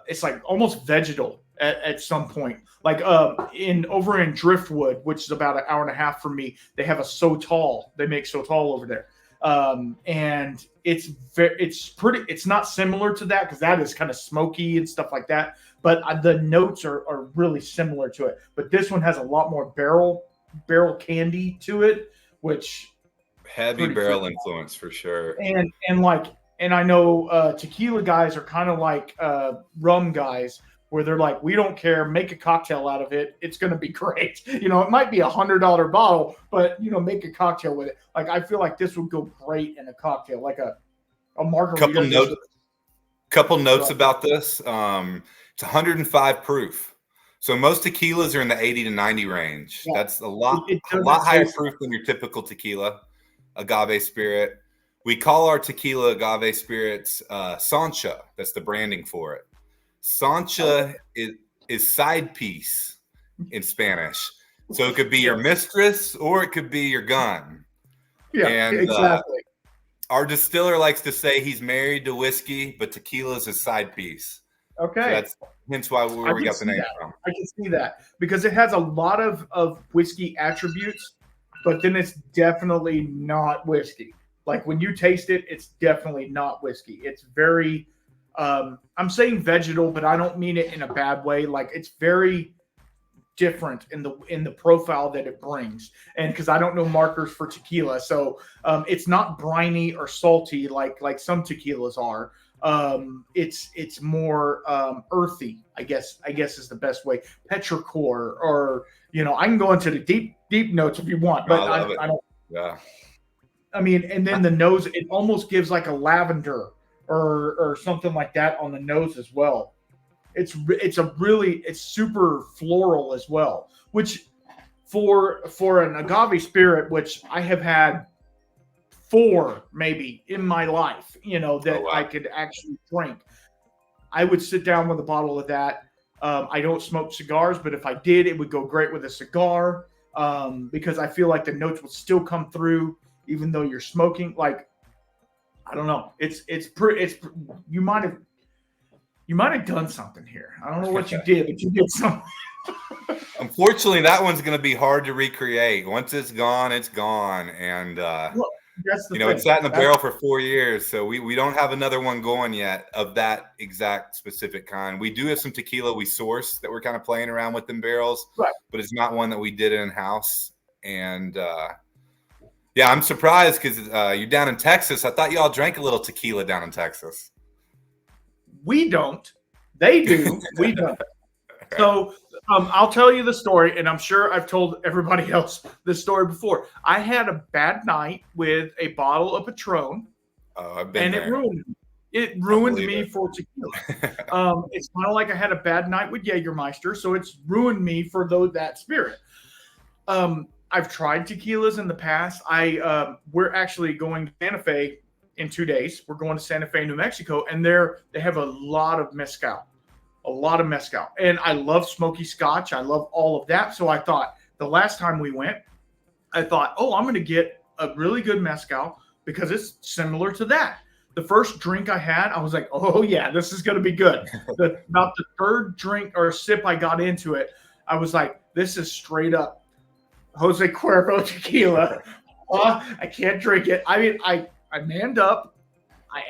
it's like almost vegetal at some point. Like over in Driftwood, which is about an hour and a half from me, they have a Sotol. They make Sotol over there. And it's not similar to that because that is kind of smoky and stuff like that. But the notes are really similar to it. But this one has a lot more barrel candy to it, which heavy barrel influence for sure. And I know tequila guys are kind of like rum guys, where they're like, we don't care, make a cocktail out of it. It's going to be great. You know, it might be $100 bottle, but you know, make a cocktail with it. Like I feel like this would go great in a cocktail, like a margarita. Couple notes about this. It's 105 proof. So most tequilas are in the 80 to 90 range. Yeah. That's a lot higher proof than your typical tequila, agave spirit. We call our tequila agave spirits Sancha. That's the branding for it. Sancha is side piece in Spanish. So it could be your mistress or it could be your gun. Yeah, and, exactly. Our distiller likes to say he's married to whiskey, but tequila is his side piece. Okay. So that's hence why we got the name from. I can see that because it has a lot of whiskey attributes, but then it's definitely not whiskey. Like when you taste it, it's definitely not whiskey. It's very, I'm saying vegetal, but I don't mean it in a bad way. Like it's very different in the profile that it brings. And because I don't know markers for tequila, so it's not briny or salty like some tequilas are. It's more earthy, I guess is the best way. Petrichor, or you know, I can go into the deep notes if you want, but I don't. Yeah. I mean, and then the nose, it almost gives like a lavender or something like that on the nose as well. It's super floral as well, which for an agave spirit, which I have had 4 maybe in my life, you know, that I could actually drink. I would sit down with a bottle of that. I don't smoke cigars, but if I did, it would go great with a cigar because I feel like the notes would still come through even though you're smoking. Like, I don't know. You might have done something here. I don't know what you did, but you did something. Unfortunately, that one's going to be hard to recreate. Once it's gone, it's gone. And, it sat in the barrel for 4 years. So we don't have another one going yet of that exact specific kind. We do have some tequila we source that we're kind of playing around with in barrels, right, but it's not one that we did in-house. And, I'm surprised because you're down in Texas. I thought y'all drank a little tequila down in Texas. We don't. They do. We don't. So I'll tell you the story, and I'm sure I've told everybody else this story before. I had a bad night with a bottle of Patron, and it ruined me. It ruined me for tequila. It's kind of like I had a bad night with Jägermeister, so it's ruined me for that spirit. I've tried tequilas in the past. We're actually going to Santa Fe in 2 days. We're going to Santa Fe, New Mexico, and they have a lot of mezcal. And I love smoky scotch. I love all of that. So I thought the last time we went, I'm going to get a really good mezcal because it's similar to that. The first drink I had, I was like, oh yeah, this is going to be good. About the third drink or sip I got into it, I was like, this is straight up Jose Cuervo tequila. I can't drink it. I mean, I manned up. I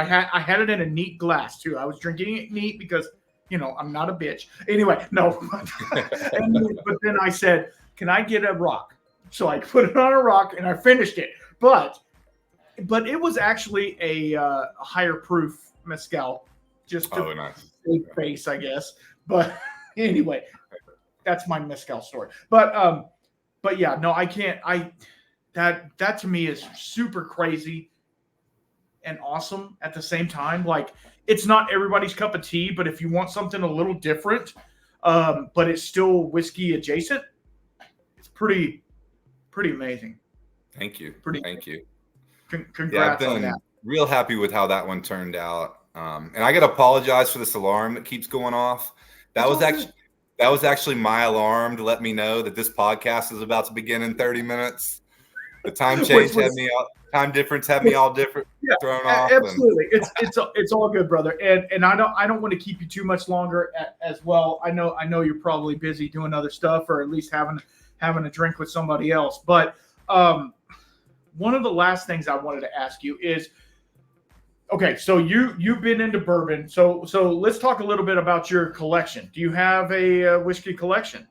had it in a neat glass too. I was drinking it neat because, you know, I'm not a bitch. Anyway, no. But then I said, can I get a rock? So I put it on a rock and I finished it. But it was actually a higher proof mezcal, just to save face, I guess. But Anyway, that's my mezcal story. But yeah, no, I can't. That to me is super crazy and awesome at the same time. Like, it's not everybody's cup of tea, but if you want something a little different, but it's still whiskey adjacent, it's pretty amazing. Thank you. Thank you. Congrats on that. Real happy with how that one turned out. And I got to apologize for this alarm that keeps going off. That was actually my alarm to let me know that this podcast is about to begin in 30 minutes. The time change had me out. Time difference had me all different, thrown off. Absolutely, it's all good, brother. And I don't want to keep you too much longer as well. I know you're probably busy doing other stuff, or at least having a drink with somebody else. But one of the last things I wanted to ask you is, okay, so you've been into bourbon. So let's talk a little bit about your collection. Do you have a whiskey collection?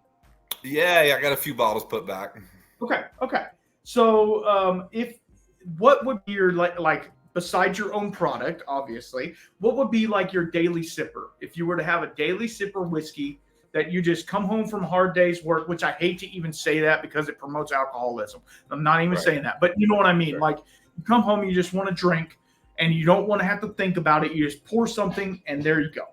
Yeah, I got a few bottles put back. Okay. So what would be your like besides your own product, obviously, what would be like your daily sipper if you were to have a daily sipper whiskey that you just come home from a hard day's work, which I hate to even say that because it promotes alcoholism. I'm not even saying that, but you know what I mean? Sure. Like, you come home, you just want to drink and you don't want to have to think about it. You just pour something and there you go.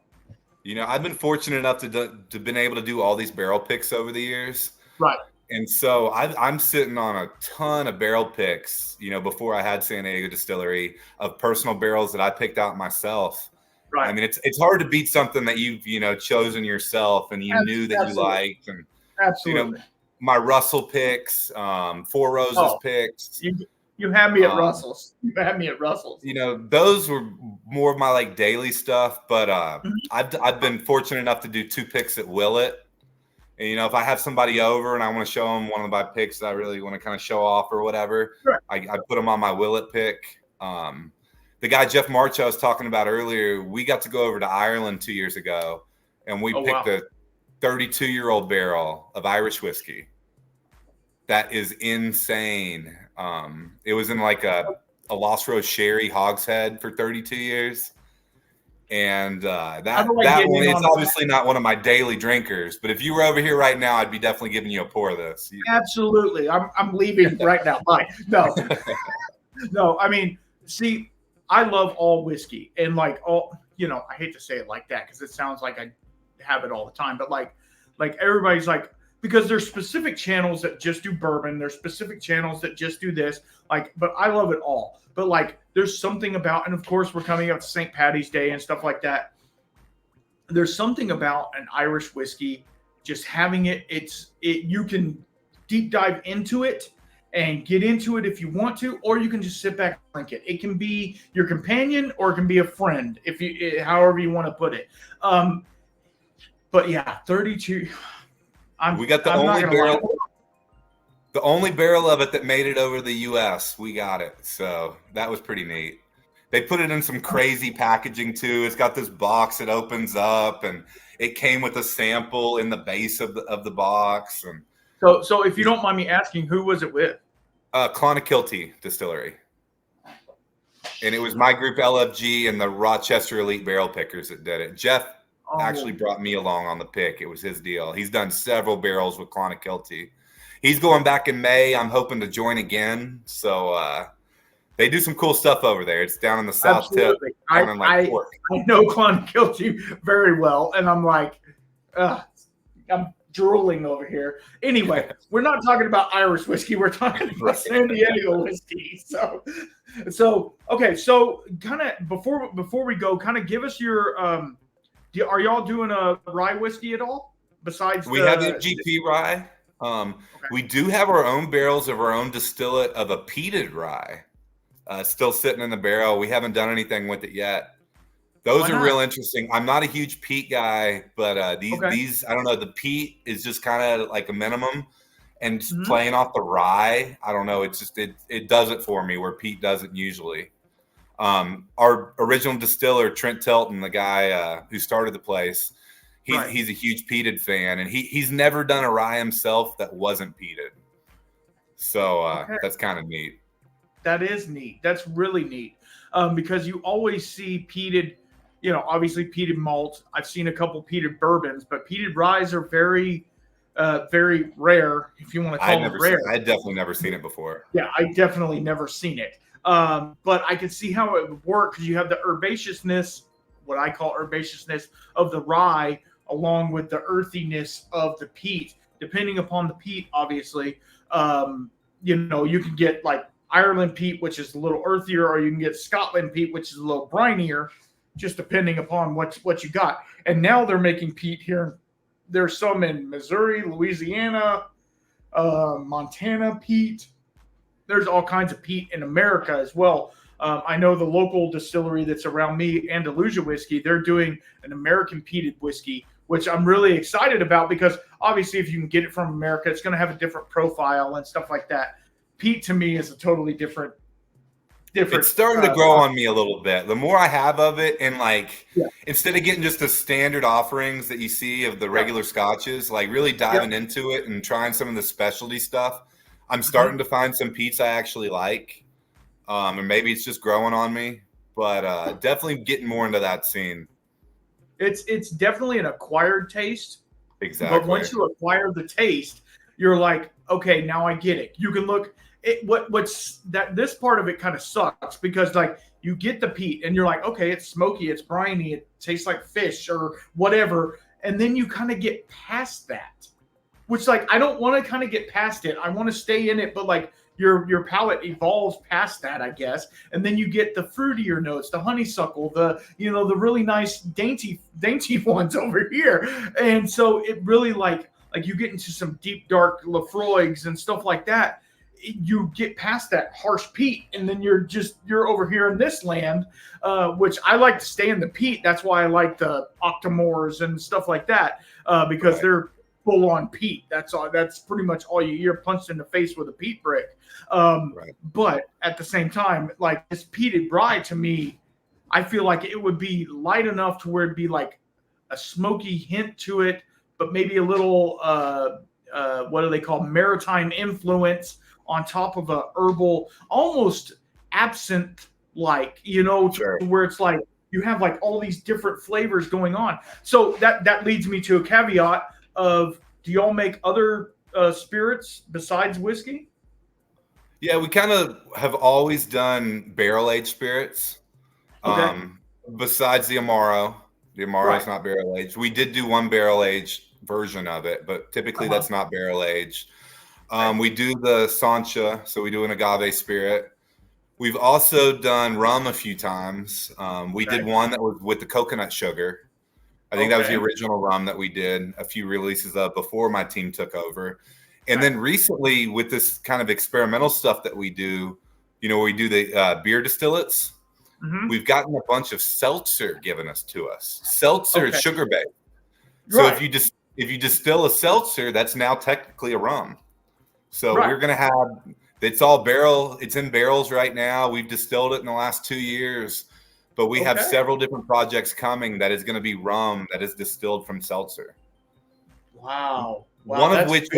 You know, I've been fortunate enough to been able to do all these barrel picks over the years. Right. And so I'm sitting on a ton of barrel picks, you know, before I had San Diego Distillery, of personal barrels that I picked out myself. Right. I mean, it's hard to beat something that you've, chosen yourself and you knew that you liked. And absolutely. My Russell picks, Four Roses picks. You had me at Russell's. Those were more of my like daily stuff. But I've been fortunate enough to do 2 picks at Willet. And, if I have somebody over and I want to show them one of my picks that I really want to kind of show off or whatever, sure, I put them on my Willet pick. The guy, Jeff March, I was talking about earlier, we got to go over to Ireland 2 years ago, and we picked a 32-year-old barrel of Irish whiskey. That is insane. It was in like a Lost Rose Sherry hogshead for 32 years. And that one is obviously not one of my daily drinkers, but if you were over here right now, I'd be definitely giving you a pour of this. Absolutely. I'm leaving right now. Bye. No. No, I mean, see, I love all whiskey, and like all, I hate to say it like that because it sounds like I have it all the time, but like everybody's like, because there's specific channels that just do bourbon, there's specific channels that just do this, but I love it all. But like, there's something about, and of course we're coming up to St. Patty's Day and stuff like that. There's something about an Irish whiskey, just having it, you can deep dive into it and get into it if you want to, or you can just sit back and drink it. It can be your companion or it can be a friend, however you want to put it. But yeah, 32. We got the only barrel of it that made it over the U.S. We got it, so that was pretty neat. They put it in some crazy packaging too. It's got this box that opens up, and it came with a sample in the base of the box. And so if you don't mind me asking, who was it with? Clonakilty Distillery, and it was my group LFG and the Rochester Elite Barrel Pickers that did it. Jeff actually brought me along on the pick. It was his deal. He's done several barrels with Clonakilty. He's going back in May. I'm hoping to join again. So they do some cool stuff over there. It's down in the South Tip. I know Clonakilty very well, and I'm like, I'm drooling over here. Anyway, we're not talking about Irish whiskey. We're talking about San Diego whiskey. So okay. So kind of before we go, kind of give us your. Are y'all doing a rye whiskey at all? Besides, we have MGP rye. We do have our own barrels of our own distillate of a peated rye, still sitting in the barrel. We haven't done anything with it yet. Those are real interesting. I'm not a huge peat guy, but these I don't know. The peat is just kind of like a minimum, and playing off the rye, I don't know. It's just it does it for me where peat doesn't usually. Our original distiller, Trent Telton, the guy who started the place. He's a huge peated fan, and he's never done a rye himself that wasn't peated. So that's kind of neat. That is neat. That's really neat because you always see peated obviously peated malt. I've seen a couple peated bourbons, but peated ryes are very, very rare, if you want to call it rare. I definitely never seen it before. Yeah, I definitely never seen it. But I can see how it would work because you have the herbaceousness, what I call herbaceousness of the rye, along with the earthiness of the peat. Depending upon the peat, obviously, you can get like Ireland peat, which is a little earthier, or you can get Scotland peat, which is a little brinier, just depending upon what you got. And now they're making peat here. There's some in Missouri, Louisiana, Montana peat. There's all kinds of peat in America as well. I know the local distillery that's around me, Andalusia Whiskey, they're doing an American peated whiskey, which I'm really excited about because obviously if you can get it from America, it's going to have a different profile and stuff like that. Peat to me is a totally different. It's starting to grow on me a little bit. The more I have of it, and instead of getting just the standard offerings that you see of the regular scotches, like really diving into it and trying some of the specialty stuff, I'm starting to find some peats I actually like. And maybe it's just growing on me, but definitely getting more into that scene. It's definitely an acquired taste. Exactly. But once you acquire the taste, you're like, okay, now I get it. You can look. This part of it kind of sucks because like you get the peat and you're like, okay, it's smoky, it's briny, it tastes like fish or whatever, and then you kind of get past that, which like I don't want to kind of get past it. I want to stay in it, but like your palate evolves past that, I guess, and then you get the fruitier notes, the honeysuckle, the really nice dainty ones over here, and so it really like you get into some deep dark Lafroigs and stuff like that. You get past that harsh peat, and then you're over here in this land, which I like to stay in the peat. That's why I like the Octomores and stuff like that, because they're full on peat. That's all. That's pretty much all you're punched in the face with a peat brick. But at the same time, like this peated rye to me, I feel like it would be light enough to where it'd be like a smoky hint to it, but maybe a little what do they call maritime influence on top of a herbal, almost absinthe like, where it's like you have like all these different flavors going on. So that leads me to a caveat of, do y'all make other spirits besides whiskey? Yeah, we kind of have always done barrel-aged spirits. Okay. Besides the Amaro. The Amaro is not barrel-aged. We did do one barrel-aged version of it, but typically that's not barrel-aged. We do the Sancha, so we do an agave spirit. We've also done rum a few times. We did one that was with the coconut sugar. I think that was the original rum that we did a few releases of before my team took over. And then recently with this kind of experimental stuff that we do, we do the beer distillates. Mm-hmm. We've gotten a bunch of seltzer given to us. Seltzer is sugar-based. So if you distill a seltzer, that's now technically a rum. So we're going to have, it's in barrels right now. We've distilled it in the last 2 years, but we have several different projects coming that is going to be rum that is distilled from seltzer. Wow. One of which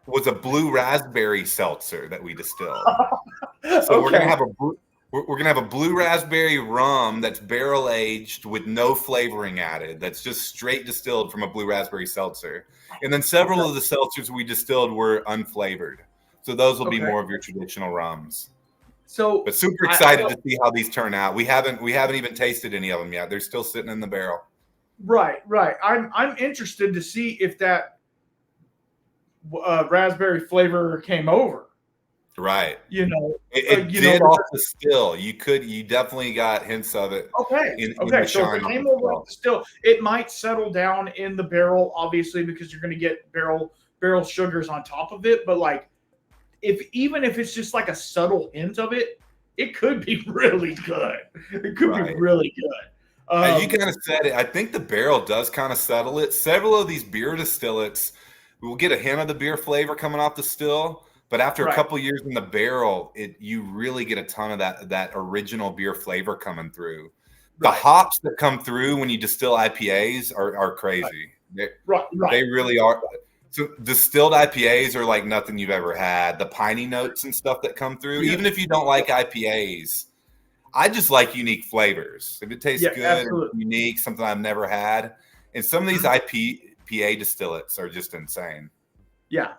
was a blue raspberry seltzer that we distilled. So we're going to have a blue raspberry rum that's barrel aged with no flavoring added. That's just straight distilled from a blue raspberry seltzer. And then several of the seltzers we distilled were unflavored. So those will be more of your traditional rums. But super excited to see how these turn out. We haven't even tasted any of them yet. They're still sitting in the barrel. Right. I'm interested to see if that raspberry flavor came over. Right. It did off the still. You definitely got hints of it. Okay. So if it came over off the still, it might settle down in the barrel, obviously, because you're going to get barrel sugars on top of it. But like, even if it's just like a subtle hint of it, it could be really good. It could be really good. You kind of said it. I think the barrel does kind of settle it. Several of these beer distillates, we will get a hint of the beer flavor coming off the still. But after a couple years in the barrel, you really get a ton of that original beer flavor coming through. The hops that come through when you distill IPAs are crazy. They really are. So distilled IPAs are like nothing you've ever had. The piney notes and stuff that come through, even if you don't like IPAs, I just like unique flavors. If it tastes good absolutely. and unique, something I've never had. And some of these IPA distillates are just insane. Yeah.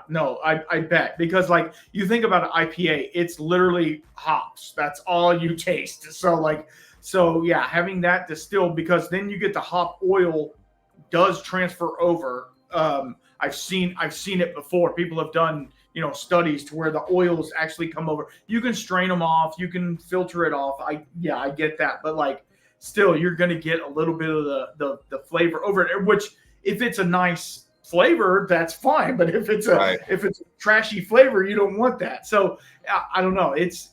No, I bet, because like you think about an IPA, it's literally hops. That's all you taste. So yeah, having that distilled, because then you get the hop oil does transfer over. I've seen it before. People have done studies to where the oils actually come over. You can strain them off, you can filter it off. I get that, but like still, you're gonna get a little bit of the flavor over it. Which, if it's a nice flavor, that's fine. But if it's a trashy flavor, you don't want that. So I don't know. It's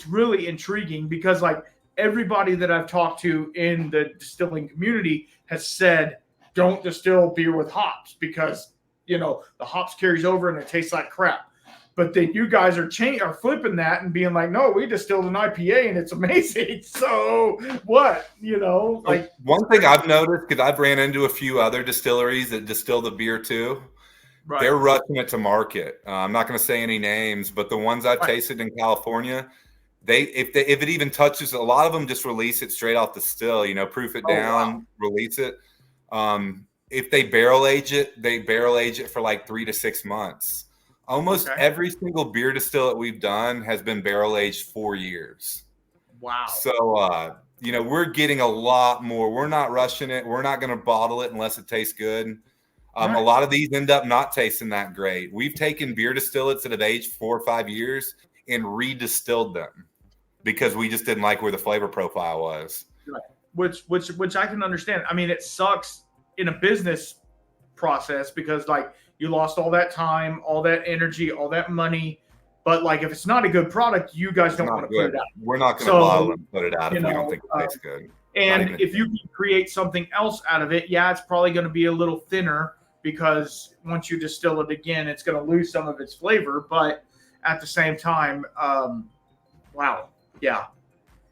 really intriguing, because like everybody that I've talked to in the distilling community has said, don't distill beer with hops, because the hops carries over and it tastes like crap. But then you guys are flipping that and being like, no, we distilled an IPA and it's amazing. So what, like one thing I've noticed, because I've ran into a few other distilleries that distill the beer too. Right. They're rushing it to market. I'm not going to say any names, but the ones I've tasted in California, if it even touches, a lot of them just release it straight off the still, proof it down, release it. If they barrel age it for like 3 to 6 months. Almost every single beer distillate we've done has been barrel aged 4 years. Wow. So, we're getting a lot more. We're not rushing it. We're not going to bottle it unless it tastes good. A lot of these end up not tasting that great. We've taken beer distillates that have aged 4 or 5 years and redistilled them because we just didn't like where the flavor profile was. Which I can understand. I mean, it sucks in a business process, because like you lost all that time, all that energy, all that money. But like, if it's not a good product, you guys don't want to put it out. We're not going to bottle and put it out if we don't think it tastes good. And if you can create something else out of it, it's probably going to be a little thinner, because once you distill it again, it's going to lose some of its flavor. But at the same time, wow. Yeah,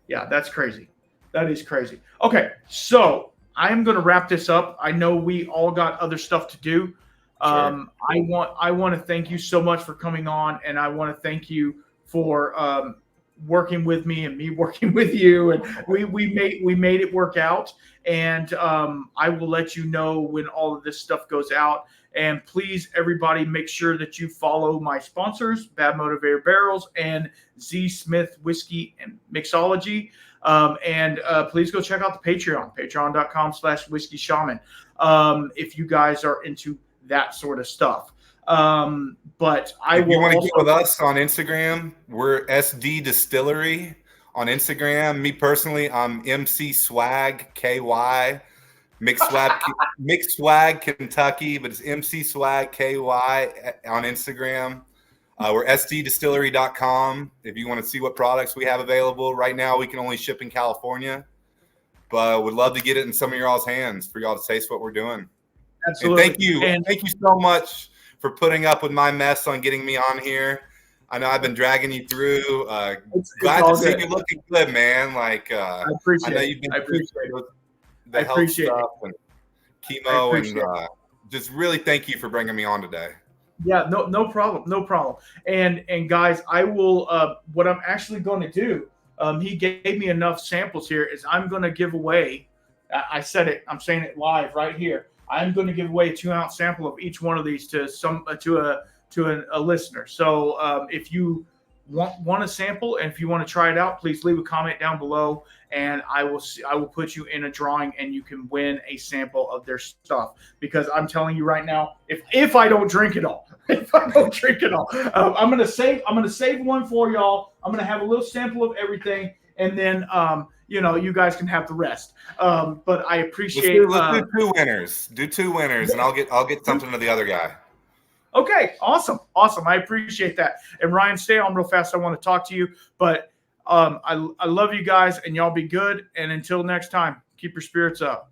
that's crazy. That is crazy. Okay, so I'm going to wrap this up. I know we all got other stuff to do. Sure. I want to thank you so much for coming on, and I want to thank you for working with me and me working with you, and we made it work out. And I will let you know when all of this stuff goes out. And please, everybody, make sure that you follow my sponsors, Bad Motivator Barrels and Z. Smith Whiskey and Mixology. And please go check out the patreon.com/whiskeyshaman. If you guys are into that sort of stuff. But if you want to get with us on Instagram, we're SD Distillery on Instagram. Me personally, I'm MC Swag KY. Mixed Swag Kentucky, but it's MC Swag KY on Instagram. We're sddistillery.com if you want to see what products we have available. Right now, we can only ship in California, but would love to get it in some of y'all's hands for y'all to taste what we're doing. Absolutely. And thank you so much for putting up with my mess on getting me on here. I know I've been dragging you through. Glad to see you looking good, man. Like I appreciate. I know you've been through the health stuff and chemo, and just really thank you for bringing me on today. Yeah, no problem. And guys, I will. What I'm actually going to do. He gave me enough samples here. Is I'm going to give away. I said it. I'm saying it live right here. I'm going to give away a 2-ounce sample of each one of these to a listener. So if you want a sample and if you want to try it out, please leave a comment down below, and I will put you in a drawing, and you can win a sample of their stuff. Because I'm telling you right now, if I don't drink it all, I'm going to save one for y'all. I'm going to have a little sample of everything, and then you guys can have the rest. But I appreciate. Let's do 2 winners. Do 2 winners, and I'll get something to the other guy. Okay, awesome. I appreciate that. And Ryan, stay on real fast. I want to talk to you, but I love you guys, and y'all be good. And until next time, keep your spirits up.